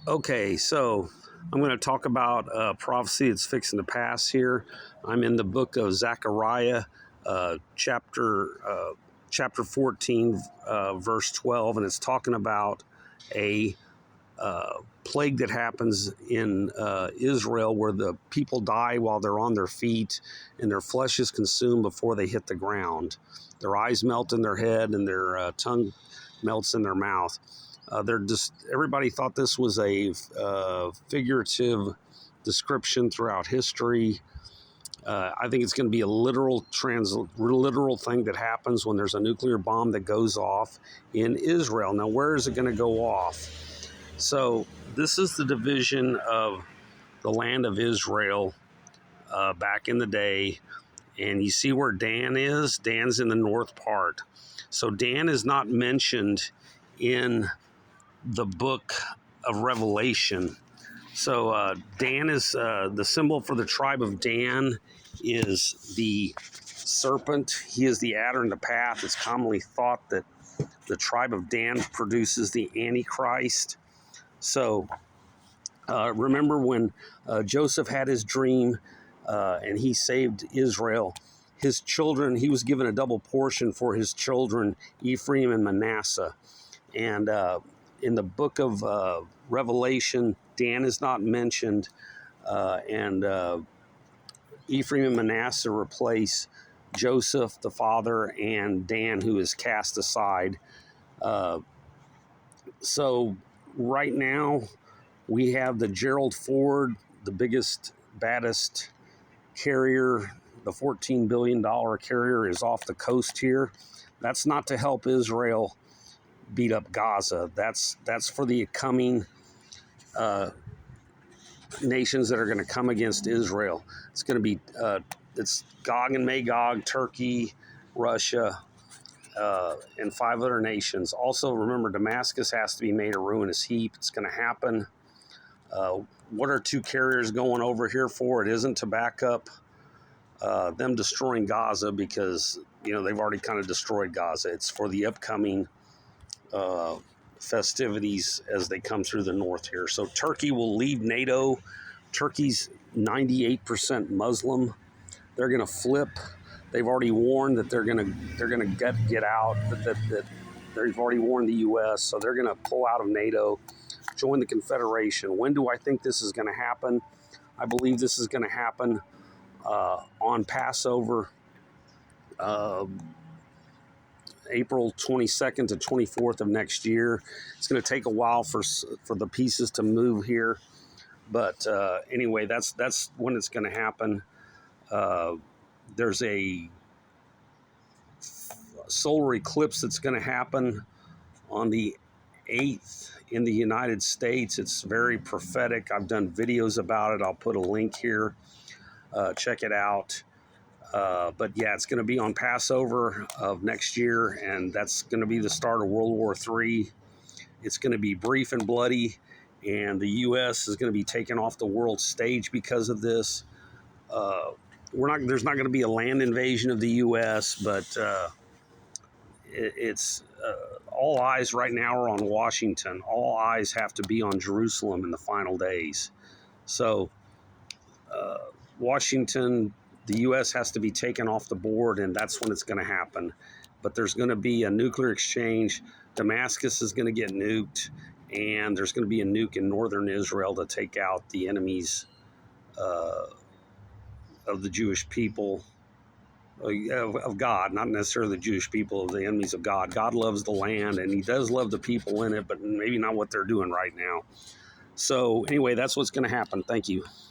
Okay, so I'm going to talk about prophecy that's fixing to pass here. I'm in the book of Zechariah, chapter 14, verse 12, and it's talking about a plague that happens in Israel where the people die while they're on their feet and their flesh is consumed before they hit the ground. Their eyes melt in their head and their tongue melts in their mouth. Everybody thought this was a figurative description throughout history. I think it's going to be a literal thing that happens when there's a nuclear bomb that goes off in Israel. Now, where is it going to go off? So this is the division of the land of Israel back in the day. And you see where Dan is? Dan's in the north part. So Dan is not mentioned in the book of Revelation. So Dan is the symbol for the tribe of Dan is the serpent. He is the adder in the path. It's commonly thought that the tribe of Dan produces the Antichrist. So remember when Joseph had his dream and he saved Israel, his children, he was given a double portion for his children, Ephraim and Manasseh. And in the book of Revelation, Dan is not mentioned, and Ephraim and Manasseh replace Joseph, the father, and Dan, who is cast aside. So right now, we have the Gerald Ford, the biggest, baddest carrier. The $14 billion carrier is off the coast here. That's not to help Israel beat up Gaza. That's for the coming nations that are going to come against Israel. It's going to be it's Gog and Magog, Turkey, Russia, and 5 other nations. Also, remember, Damascus has to be made a ruinous heap. It's going to happen. What are 2 carriers going over here for? It isn't to back up them destroying Gaza because they've already kind of destroyed Gaza. It's for the upcoming festivities as they come through the north here. So Turkey will leave NATO. Turkey's 98% Muslim. They're going to flip. They've already warned that they're going to get out. That they've already warned the U.S. So they're going to pull out of NATO, join the Confederation. When do I think this is going to happen? I believe this is going to happen on Passover. April 22nd to 24th of next year. It's going to take a while for the pieces to move here, but anyway, that's when it's going to happen. There's a solar eclipse that's going to happen on the 8th in the United States. It's very prophetic. I've done videos about it. I'll put a link here. Check it out. But yeah, it's going to be on Passover of next year, and that's going to be the start of World War III. It's going to be brief and bloody, and the U.S. is going to be taken off the world stage because of this. There's not going to be a land invasion of the U.S., but it's all eyes right now are on Washington. All eyes have to be on Jerusalem in the final days. So Washington, the U.S. has to be taken off the board, and that's when it's going to happen. But there's going to be a nuclear exchange. Damascus is going to get nuked, and there's going to be a nuke in northern Israel to take out the enemies of the Jewish people, of God, not necessarily the Jewish people, the enemies of God. God loves the land, and he does love the people in it, but maybe not what they're doing right now. So anyway, that's what's going to happen. Thank you.